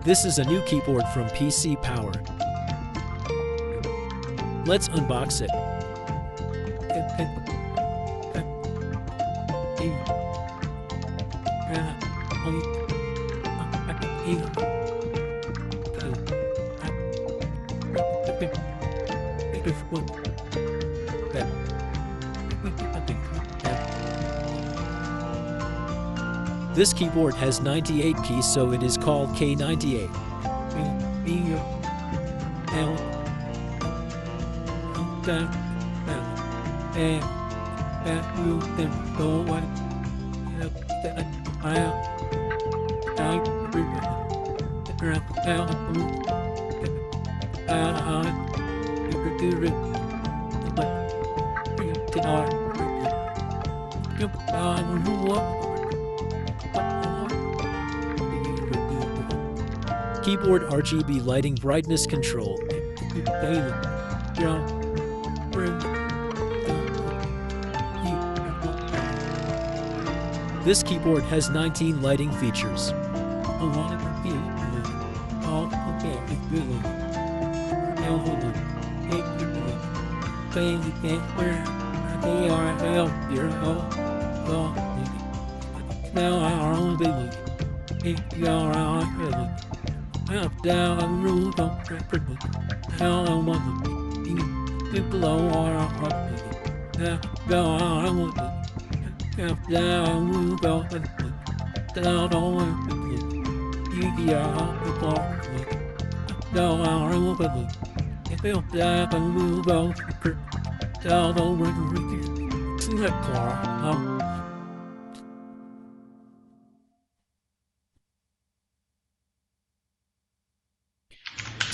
This is a new keyboard from PC Power. Let's unbox it. This keyboard has 98 keys, so it is called K98. Keyboard RGB lighting brightness control. This keyboard has 19 lighting features.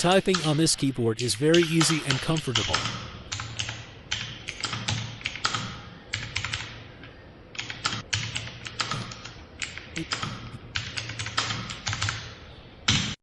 Typing on this keyboard is very easy and comfortable.